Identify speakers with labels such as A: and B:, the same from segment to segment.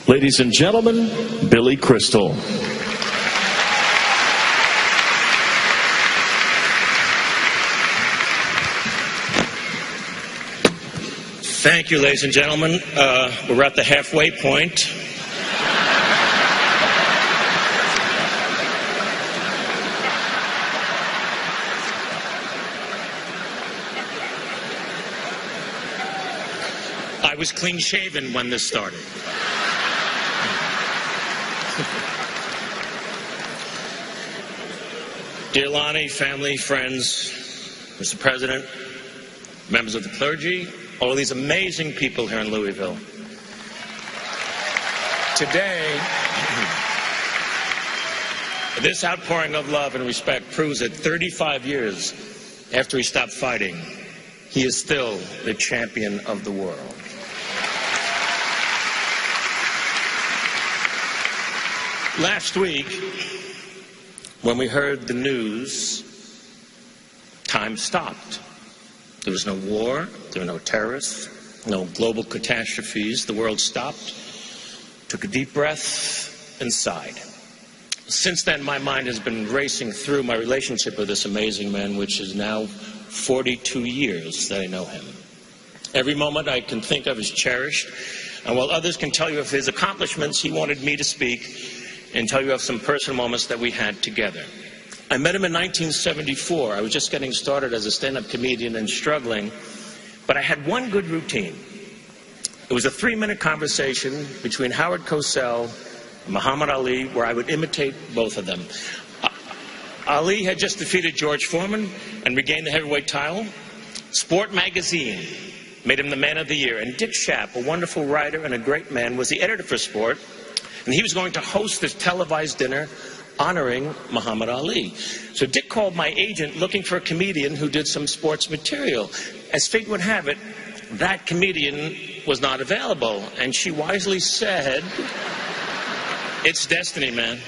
A: Ladies and gentlemen, Billy Crystal.
B: Thank you, ladies and gentlemen. We're at the halfway point. I was clean-shaven when this started. Dear Lonnie, family, friends, Mr. President, members of the clergy, all of these amazing people here in Louisville. Today, this outpouring of love and respect proves that 35 years after he stopped fighting, he is still the champion of the world. Last week, when we heard the news, time stopped. There was no war, there were no terrorists, no global catastrophes. The world stopped, took a deep breath, and sighed. Since then, my mind has been racing through my relationship with this amazing man, which is now 42 years that I know him. Every moment I can think of is cherished, and while others can tell you of his accomplishments, he wanted me to speak and tell you of some personal moments that we had together. I met him in 1974. I was just getting started as a stand-up comedian and struggling, but I had one good routine. It was a 3-minute conversation between Howard Cosell and Muhammad Ali, where I would imitate both of them. Ali had just defeated George Foreman and regained the heavyweight title. Sport magazine made him the man of the year, and Dick Schaap, a wonderful writer and a great man, was the editor for Sport, and he was going to host this televised dinner honoring Muhammad Ali. So Dick called my agent looking for a comedian who did some sports material. As fate would have it, that comedian was not available, and she wisely said, "It's destiny, man."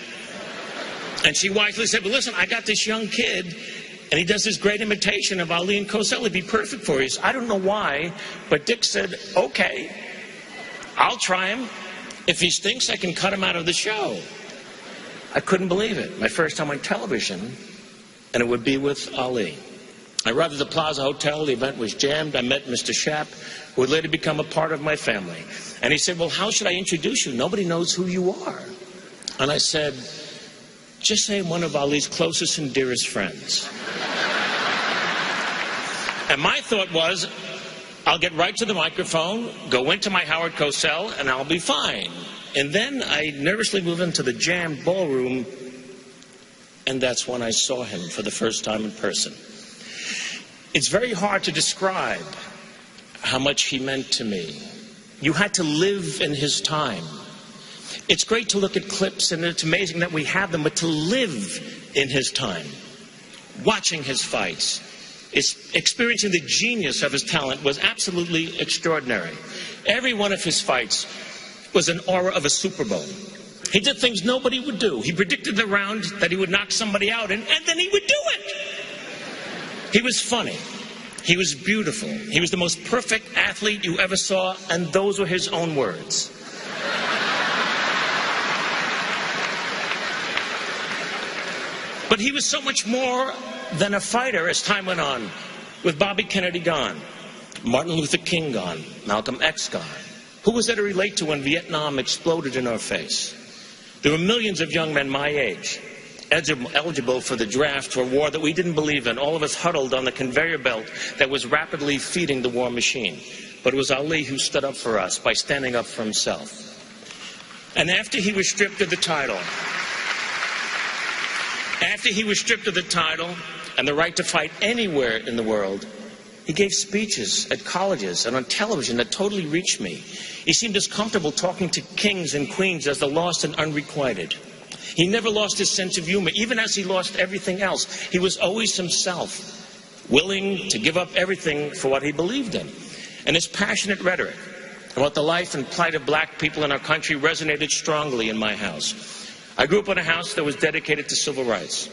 B: And she wisely said, "But listen, I got this young kid, and he does this great imitation of Ali and Cosell. It'd be perfect for you." So I don't know why, but Dick said, "Okay, I'll try him. If he stinks, I can cut him out of the show." I couldn't believe it. My first time on television, and it would be with Ali. I arrived at the Plaza Hotel. The event was jammed. I met Mr. Schaap, who would later become a part of my family. And he said, "Well, how should I introduce you? Nobody knows who you are." And I said, "Just say I'm one of Ali's closest and dearest friends." And my thought was, I'll get right to the microphone, go into my Howard Cosell, and I'll be fine. And then I nervously moved into the jammed ballroom, and that's when I saw him for the first time in person. It's very hard to describe how much he meant to me. You had to live in his time. It's great to look at clips, and it's amazing that we have them, but to live in his time, watching his fights, experiencing the genius of his talent was absolutely extraordinary. Every one of his fights was an aura of a Super Bowl. He did things nobody would do. He predicted the round that he would knock somebody out, and then he would do it. He was funny. He was beautiful. He was the most perfect athlete you ever saw, and those were his own words. But he was so much more than a fighter as time went on. With Bobby Kennedy gone, Martin Luther King gone, Malcolm X gone. Who was there to relate to when Vietnam exploded in our face? There were millions of young men my age, eligible for the draft for a war that we didn't believe in, all of us huddled on the conveyor belt that was rapidly feeding the war machine. But it was Ali who stood up for us by standing up for himself. And after he was stripped of the title, and the right to fight anywhere in the world, he gave speeches at colleges and on television that totally reached me. He seemed as comfortable talking to kings and queens as the lost and unrequited. He never lost his sense of humor, even as he lost everything else. He was always himself, willing to give up everything for what he believed in. And his passionate rhetoric about the life and plight of black people in our country resonated strongly in my house. I grew up in a house that was dedicated to civil rights.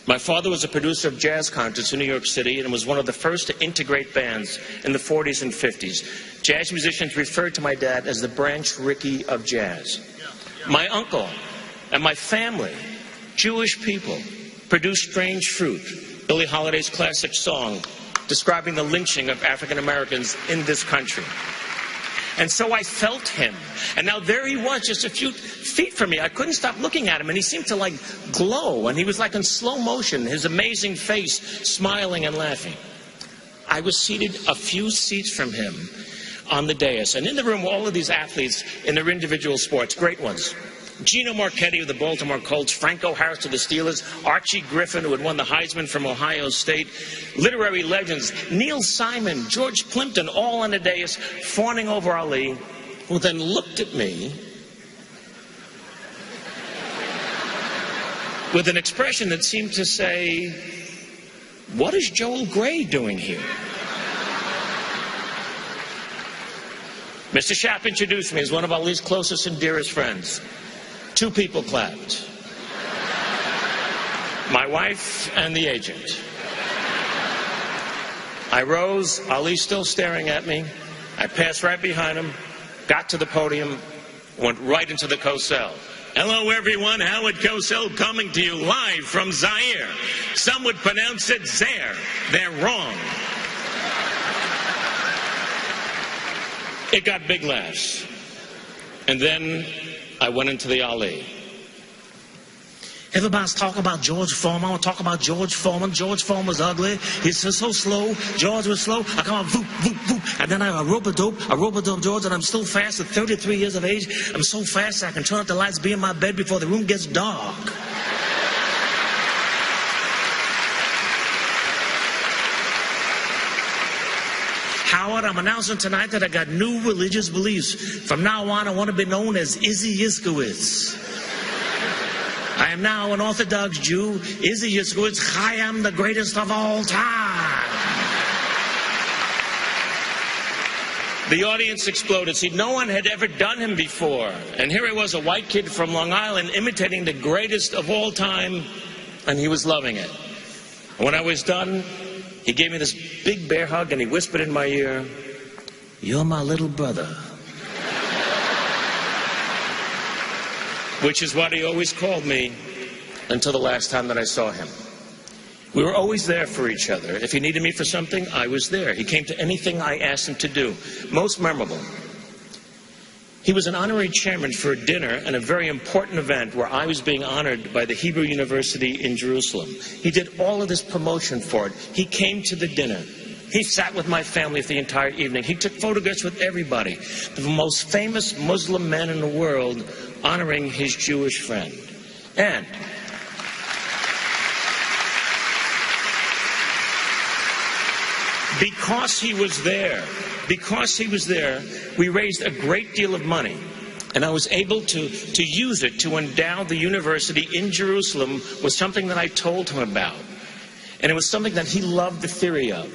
B: My father was a producer of jazz concerts in New York City and was one of the first to integrate bands in the 40s and 50s. Jazz musicians referred to my dad as the Branch Rickey of jazz. My uncle and my family, Jewish people, produced Strange Fruit, Billie Holiday's classic song describing the lynching of African Americans in this country. And so I felt him. And now there he was, just a few feet from me. I couldn't stop looking at him, and he seemed to, like, glow. And he was, like, in slow motion, his amazing face, smiling and laughing. I was seated a few seats from him on the dais. And in the room were all of these athletes in their individual sports, great ones. Gino Marchetti of the Baltimore Colts, Franco Harris of the Steelers, Archie Griffin, who had won the Heisman from Ohio State, literary legends, Neil Simon, George Plimpton, all on the dais, fawning over Ali, who then looked at me with an expression that seemed to say, "What is Joel Grey doing here?" Mr. Shapp introduced me as one of Ali's closest and dearest friends. 2 people clapped. My wife and the agent. I rose, Ali still staring at me. I passed right behind him, got to the podium, went right into the Cosell. Hello everyone, Howard Cosell coming to you live from Zaire. Some would pronounce it Zaire. They're wrong. It got big laughs. And then I went into the Ali. Everybody's talking about George Foreman. I want to talk about George Foreman. George Foreman was ugly. He's so slow. George was slow. I come on, voop, voop, voop. And then I rope-a-dope George, and I'm still fast at 33 years of age. I'm so fast I can turn off the lights, be in my bed before the room gets dark. Howard, I'm announcing tonight that I got new religious beliefs. From now on, I want to be known as Izzy Yiskowitz. I am now an Orthodox Jew. Izzy Yiskowitz, I am the greatest of all time. The audience exploded. See, no one had ever done him before. And here I was, a white kid from Long Island, imitating the greatest of all time, and he was loving it. And when I was done, he gave me this big bear hug, and he whispered in my ear, "You're my little brother." Which is what he always called me until the last time that I saw him. We were always there for each other. If he needed me for something, I was there. He came to anything I asked him to do. Most memorable, he was an honorary chairman for a dinner and a very important event where I was being honored by the Hebrew University in Jerusalem. He did all of this promotion for it. He came to the dinner. He sat with my family for the entire evening. He took photographs with everybody. The most famous Muslim man in the world honoring his Jewish friend. And because he was there, we raised a great deal of money. And I was able to use it to endow the university in Jerusalem with something that I told him about. And it was something that he loved the theory of.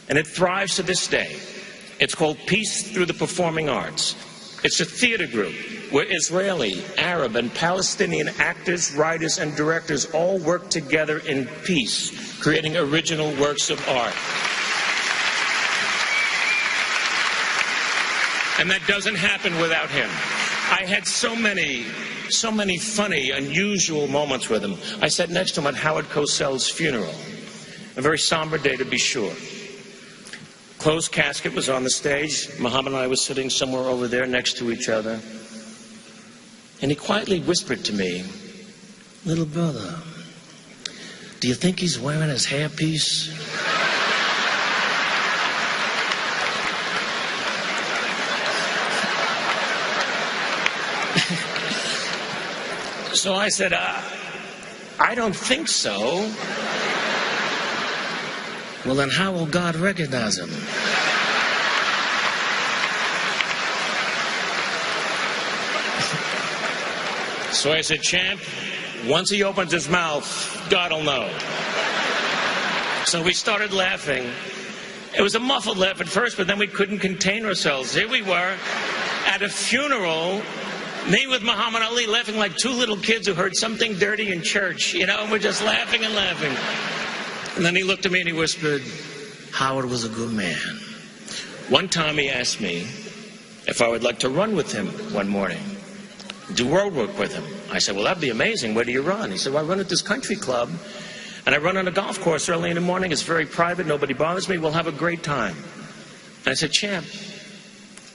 B: And it thrives to this day. It's called Peace Through the Performing Arts. It's a theater group where Israeli, Arab, and Palestinian actors, writers, and directors all work together in peace, creating original works of art. And that doesn't happen without him. I had so many funny, unusual moments with him. I sat next to him at Howard Cosell's funeral. A very somber day, to be sure. Closed casket was on the stage. Muhammad and I were sitting somewhere over there next to each other. And he quietly whispered to me, "Little brother, do you think he's wearing his hairpiece?" So I said, "I don't think so." "Well, then how will God recognize him?" So I said, "Champ, once he opens his mouth, God will know." So we started laughing. It was a muffled laugh at first, but then we couldn't contain ourselves. Here we were at a funeral Me with Muhammad Ali laughing like two little kids who heard something dirty in church, and we're just laughing and laughing. And then he looked at me and he whispered, Howard was a good man. One time he asked me if I would like to run with him one morning, do road work with him. I said, well, that'd be amazing. Where do you run? He said, well, I run at this country club, and I run on a golf course early in the morning. It's very private. Nobody bothers me. We'll have a great time. And I said, champ,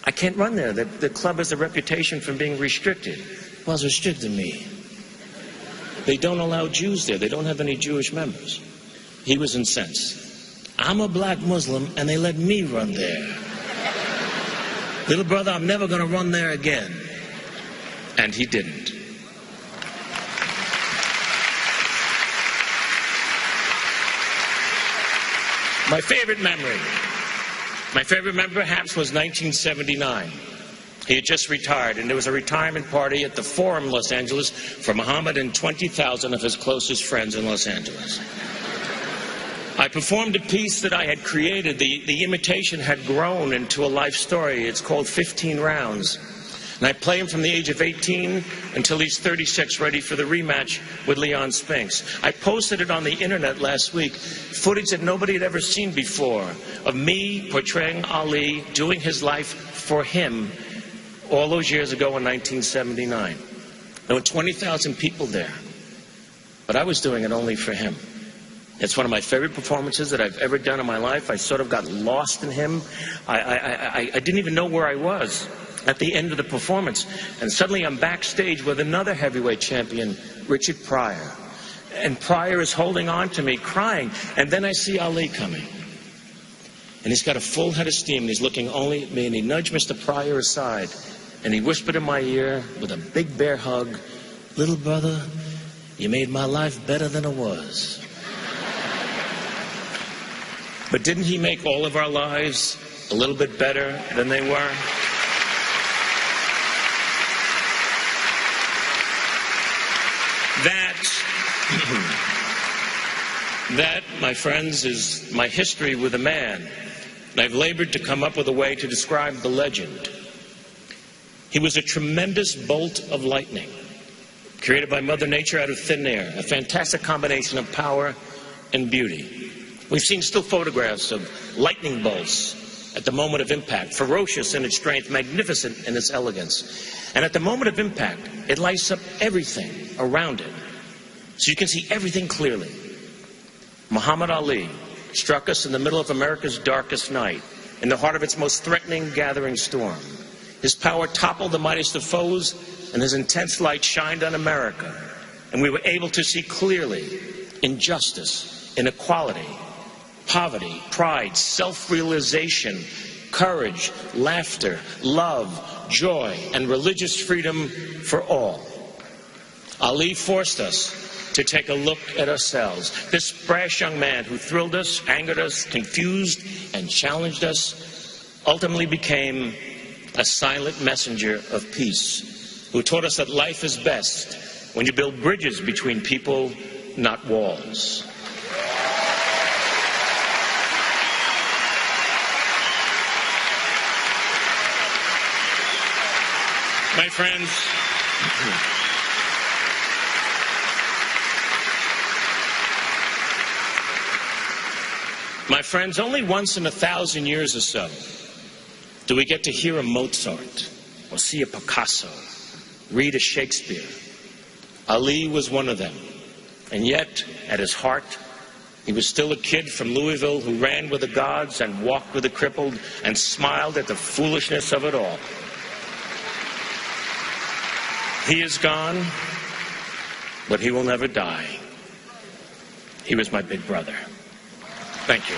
B: I can't run there. The club has a reputation for being restricted. Well, it's restricted me. They don't allow Jews there. They don't have any Jewish members. He was incensed. I'm a black Muslim, and they let me run there. Little brother, I'm never going to run there again. And he didn't. My favorite memory perhaps was 1979. He had just retired, and there was a retirement party at the Forum, Los Angeles, for Muhammad and 20,000 of his closest friends in Los Angeles. I performed a piece that I had created. The imitation had grown into a life story. It's called 15 Rounds. And I play him from the age of 18 until he's 36, ready for the rematch with Leon Spinks. I posted it on the internet last week, footage that nobody had ever seen before, of me portraying Ali, doing his life for him all those years ago in 1979. There were 20,000 people there, but I was doing it only for him. It's one of my favorite performances that I've ever done in my life. I sort of got lost in him. I didn't even know where I was at the end of the performance. And suddenly I'm backstage with another heavyweight champion, Richard Pryor. And Pryor is holding on to me, crying. And then I see Ali coming. And he's got a full head of steam, and he's looking only at me. And he nudged Mr. Pryor aside. And he whispered in my ear with a big bear hug, little brother, you made my life better than it was. But didn't he make all of our lives a little bit better than they were? That, my friends, is my history with a man. And I've labored to come up with a way to describe the legend. He was a tremendous bolt of lightning, created by Mother Nature out of thin air, a fantastic combination of power and beauty. We've seen still photographs of lightning bolts at the moment of impact, ferocious in its strength, magnificent in its elegance. And at the moment of impact, it lights up everything around it, so you can see everything clearly. Muhammad Ali struck us in the middle of America's darkest night, in the heart of its most threatening gathering storm. His power toppled the mightiest of foes, and his intense light shined on America. And we were able to see clearly injustice, inequality, poverty, pride, self-realization, courage, laughter, love, joy, and religious freedom for all. Ali forced us to take a look at ourselves. This brash young man who thrilled us, angered us, confused, and challenged us ultimately became a silent messenger of peace, who taught us that life is best when you build bridges between people, not walls. My friends, only once in 1,000 years or so do we get to hear a Mozart or see a Picasso, read a Shakespeare. Ali was one of them. And yet, at his heart, he was still a kid from Louisville who ran with the gods and walked with the crippled and smiled at the foolishness of it all. He is gone, but he will never die. He was my big brother. Thank you.